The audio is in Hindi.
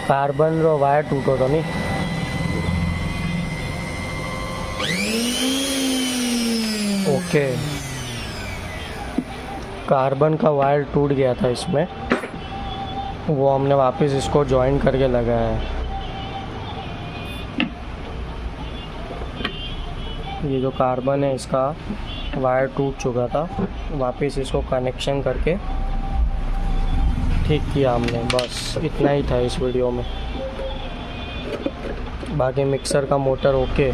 कार्बन रो वायर टूटो तो नहीं। ओके, कार्बन का वायर टूट गया था इसमें, वो हमने वापस इसको जॉइन करके लगाया है। ये जो कार्बन है इसका वायर टूट चुका था, वापस इसको कनेक्शन करके ठीक किया हमने। बस इतना ही था इस वीडियो में। बाकी मिक्सर का मोटर ओके।